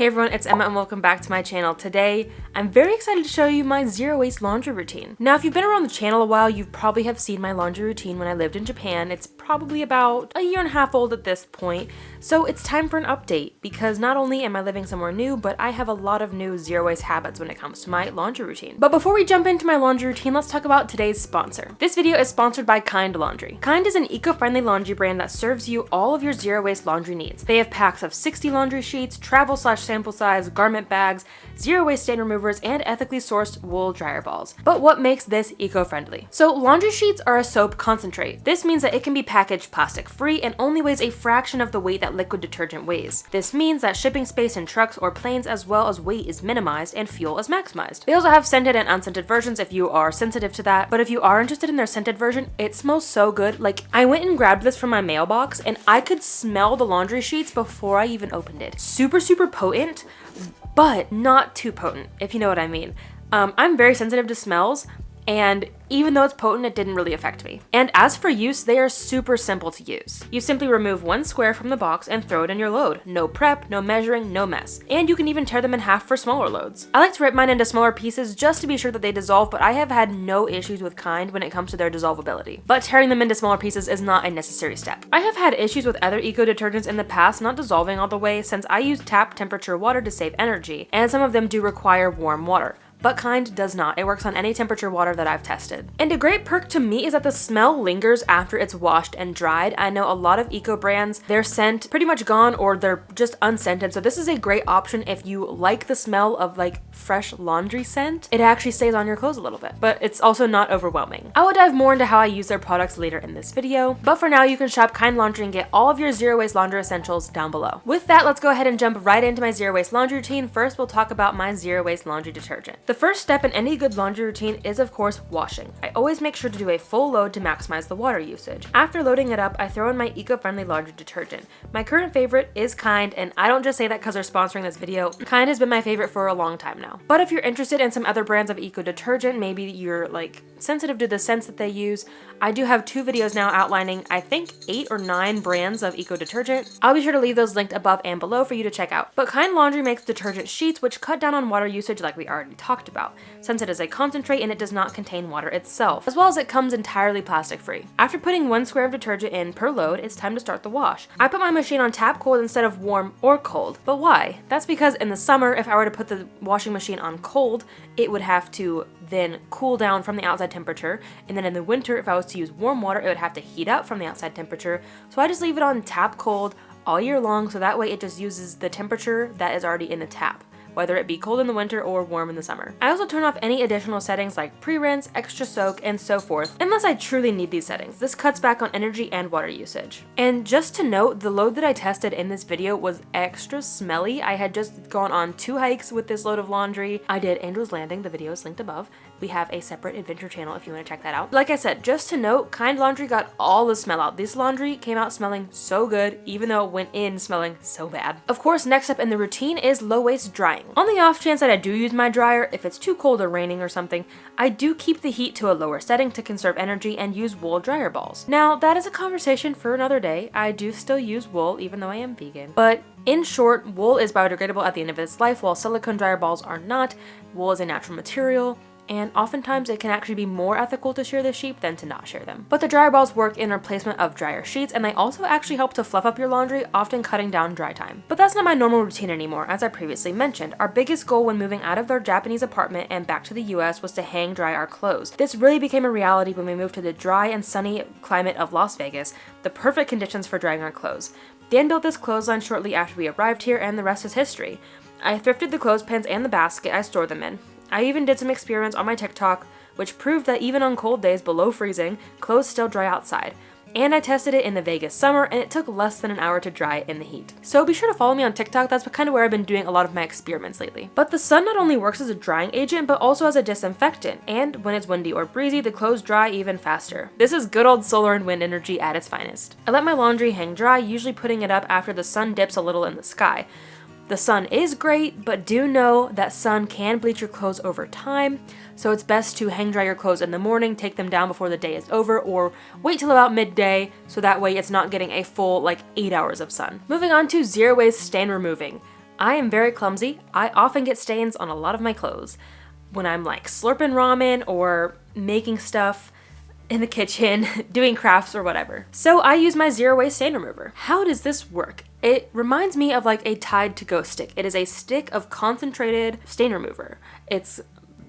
Hey everyone, it's Emma and welcome back to my channel. Today, I'm very excited to show you my zero waste laundry routine. Now, if you've been around the channel a while, you probably have seen my laundry routine when I lived in Japan. It's probably about a year and a half old at this point, so it's time for an update because not only am I living somewhere new, but I have a lot of new zero waste habits when it comes to my laundry routine. But before we jump into my laundry routine, let's talk about today's sponsor. This video is sponsored by Kind Laundry. Kind is an eco-friendly laundry brand that serves you all of your zero waste laundry needs. They have packs of 60 laundry sheets, travel/sample size garment bags, zero waste stain removers, and ethically sourced wool dryer balls. But what makes this eco-friendly? So laundry sheets are a soap concentrate. This means that it can be packaged plastic free and only weighs a fraction of the weight that liquid detergent weighs. This means that shipping space in trucks or planes as well as weight is minimized and fuel is maximized. They also have scented and unscented versions if you are sensitive to that, but if you are interested in their scented version, it smells so good. Like, I went and grabbed this from my mailbox and I could smell the laundry sheets before I even opened it. Super potent, but not too potent, if you know what I mean. I'm very sensitive to smells, and even though it's potent, it didn't really affect me. And as for use, they are super simple to use. You simply remove one square from the box and throw it in your load. No prep, no measuring, no mess. And you can even tear them in half for smaller loads. I like to rip mine into smaller pieces just to be sure that they dissolve, but I have had no issues with Kind when it comes to their dissolvability. But tearing them into smaller pieces is not a necessary step. I have had issues with other eco detergents in the past not dissolving all the way since I use tap temperature water to save energy, and some of them do require warm water. But Kind does not. It works on any temperature water that I've tested. And a great perk to me is that the smell lingers after it's washed and dried. I know a lot of eco brands, their scent pretty much gone or they're just unscented. So this is a great option if you like the smell of like fresh laundry scent. It actually stays on your clothes a little bit, but it's also not overwhelming. I will dive more into how I use their products later in this video, but for now you can shop Kind Laundry and get all of your zero waste laundry essentials down below. With that, let's go ahead and jump right into my zero waste laundry routine. First, we'll talk about my zero waste laundry detergent. The first step in any good laundry routine is, of course, washing. I always make sure to do a full load to maximize the water usage. After loading it up, I throw in my eco-friendly laundry detergent. My current favorite is Kind, and I don't just say that because they're sponsoring this video. Kind has been my favorite for a long time now. But if you're interested in some other brands of eco detergent, maybe you're like sensitive to the scents that they use, I do have 2 videos now outlining, I think, 8 or 9 brands of eco detergent. I'll be sure to leave those linked above and below for you to check out. But Kind Laundry makes detergent sheets which cut down on water usage like we already talked about, since it is a concentrate and it does not contain water itself, as well as it comes entirely plastic free. After putting 1 square of detergent in per load, it's time to start the wash. I put my machine on tap cold instead of warm or cold. But why? That's because in the summer, if I were to put the washing machine on cold, it would have to then cool down from the outside temperature, and then in the winter, if I was to use warm water, it would have to heat up from the outside temperature. So I just leave it on tap cold all year long, so that way it just uses the temperature that is already in the tap, whether it be cold in the winter or warm in the summer. I also turn off any additional settings like pre-rinse, extra soak, and so forth, unless I truly need these settings. This cuts back on energy and water usage. And just to note, the load that I tested in this video was extra smelly. I had just gone on 2 hikes with this load of laundry. I did Angel's Landing, the video is linked above. We have a separate adventure channel if you want to check that out. Like I said, just to note, Kind Laundry got all the smell out. This laundry came out smelling so good, even though it went in smelling so bad. Of course, next up in the routine is low waste drying. On the off chance that I do use my dryer, if it's too cold or raining or something, I do keep the heat to a lower setting to conserve energy and use wool dryer balls. Now, that is a conversation for another day. I do still use wool, even though I am vegan. But in short, wool is biodegradable at the end of its life, while silicone dryer balls are not. Wool is a natural material, and oftentimes it can actually be more ethical to shear the sheep than to not shear them. But the dryer balls work in replacement of dryer sheets, and they also actually help to fluff up your laundry, often cutting down dry time. But that's not my normal routine anymore. As I previously mentioned, our biggest goal when moving out of our Japanese apartment and back to the US was to hang dry our clothes. This really became a reality when we moved to the dry and sunny climate of Las Vegas, the perfect conditions for drying our clothes. Dan built this clothesline shortly after we arrived here, and the rest is history. I thrifted the clothespins and the basket I stored them in. I even did some experiments on my TikTok, which proved that even on cold days below freezing, clothes still dry outside. And I tested it in the Vegas summer, and it took less than an hour to dry in the heat. So be sure to follow me on TikTok, that's kind of where I've been doing a lot of my experiments lately. But the sun not only works as a drying agent, but also as a disinfectant, and when it's windy or breezy, the clothes dry even faster. This is good old solar and wind energy at its finest. I let my laundry hang dry, usually putting it up after the sun dips a little in the sky. The sun is great, but do know that sun can bleach your clothes over time, so it's best to hang dry your clothes in the morning, take them down before the day is over, or wait till about midday, so that way it's not getting a full 8 hours of sun. Moving on to zero waste stain removing. I am very clumsy. I often get stains on a lot of my clothes when I'm like slurping ramen or making stuff in the kitchen, doing crafts or whatever. So I use my zero waste stain remover. How does this work? It reminds me of like a Tide to Go stick. It is a stick of concentrated stain remover. It's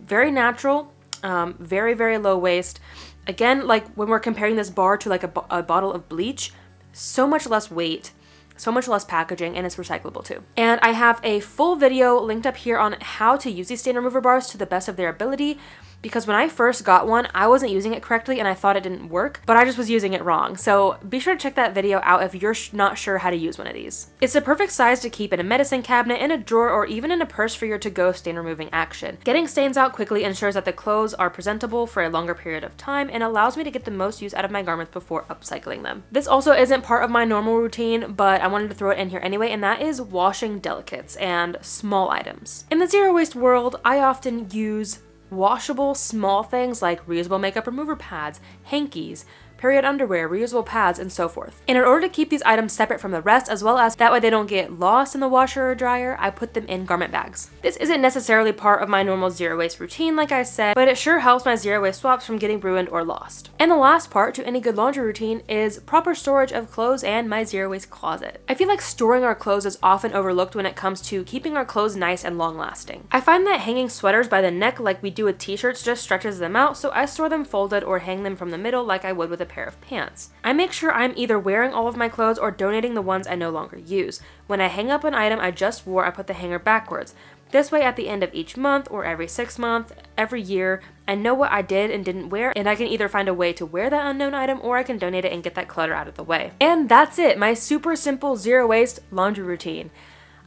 very natural, very, very low waste. Again, like when we're comparing this bar to like a bottle of bleach, so much less weight, so much less packaging, and it's recyclable too. And I have a full video linked up here on how to use these stain remover bars to the best of their ability, because when I first got one, I wasn't using it correctly and I thought it didn't work, but I just was using it wrong. So be sure to check that video out if you're not sure how to use one of these. It's the perfect size to keep in a medicine cabinet, in a drawer, or even in a purse for your to-go stain removing action. Getting stains out quickly ensures that the clothes are presentable for a longer period of time and allows me to get the most use out of my garments before upcycling them. This also isn't part of my normal routine, but I wanted to throw it in here anyway, and that is washing delicates and small items. In the zero waste world, I often use washable small things like reusable makeup remover pads, hankies, period underwear, reusable pads, and so forth. And in order to keep these items separate from the rest, as well as that way they don't get lost in the washer or dryer, I put them in garment bags. This isn't necessarily part of my normal zero waste routine, like I said, but it sure helps my zero waste swaps from getting ruined or lost. And the last part to any good laundry routine is proper storage of clothes and my zero waste closet. I feel like storing our clothes is often overlooked when it comes to keeping our clothes nice and long lasting. I find that hanging sweaters by the neck like we do with t-shirts just stretches them out, so I store them folded or hang them from the middle like I would with a pair of pants. I make sure I'm either wearing all of my clothes or donating the ones I no longer use. When I hang up an item I just wore, I put the hanger backwards. This way, at the end of each month or every 6 months, every year, I know what I did and didn't wear, and I can either find a way to wear that unknown item or I can donate it and get that clutter out of the way. And that's it, my super simple zero waste laundry routine.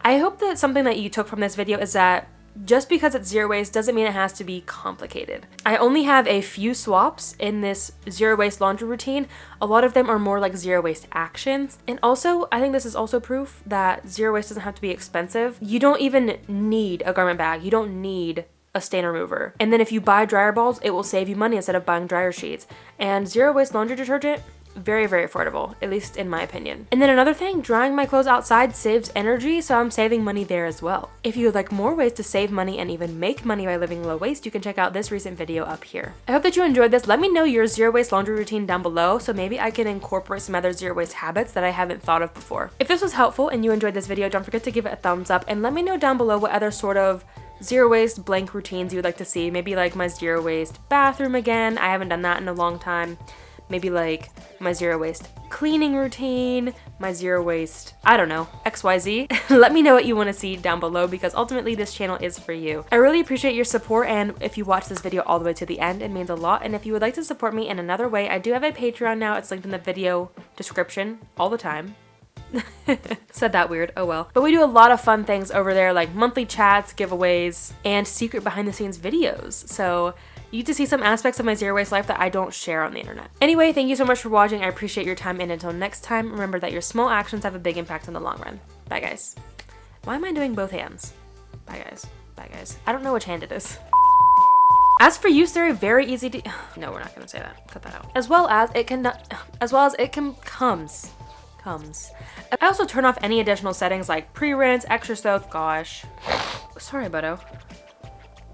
I hope that something that you took from this video is that just because it's zero waste doesn't mean it has to be complicated. I only have a few swaps in this zero waste laundry routine. A lot of them are more like zero waste actions. And also, I think this is also proof that zero waste doesn't have to be expensive. You don't even need a garment bag. You don't need a stain remover. And then if you buy dryer balls, it will save you money instead of buying dryer sheets. And zero waste laundry detergent, very, very affordable, at least in my opinion. And then another thing, drying my clothes outside saves energy, so I'm saving money there as well. If you would like more ways to save money and even make money by living low waste, you can check out this recent video up here. I hope that you enjoyed this. Let me know your zero waste laundry routine down below, so maybe I can incorporate some other zero waste habits that I haven't thought of before. If this was helpful and you enjoyed this video, don't forget to give it a thumbs up and let me know down below what other sort of zero waste blank routines you would like to see. Maybe like my zero waste bathroom again. I haven't done that in a long time. Maybe like my zero waste cleaning routine, my zero waste, I don't know, XYZ. Let me know what you want to see down below because ultimately this channel is for you. I really appreciate your support, and if you watch this video all the way to the end, it means a lot. And if you would like to support me in another way, I do have a Patreon now. It's linked in the video description all the time. Said that weird, oh well. But we do a lot of fun things over there, like monthly chats, giveaways, and secret behind the scenes videos. So you get to see some aspects of my zero waste life that I don't share on the internet. Anyway, thank you so much for watching. I appreciate your time, and until next time, remember that your small actions have a big impact in the long run. Bye guys. Why am I doing both hands? Bye guys. Bye guys. I don't know which hand it is. As for use, they're very easy to no, we're not gonna say that. Cut that out. As well as it comes. I also turn off any additional settings like pre-rinse, extra soap, gosh. Sorry, Buddo.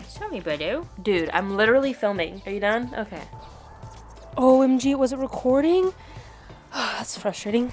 Sorry, Buddo. Dude, I'm literally filming. Are you done? Okay. OMG, was it recording? That's frustrating.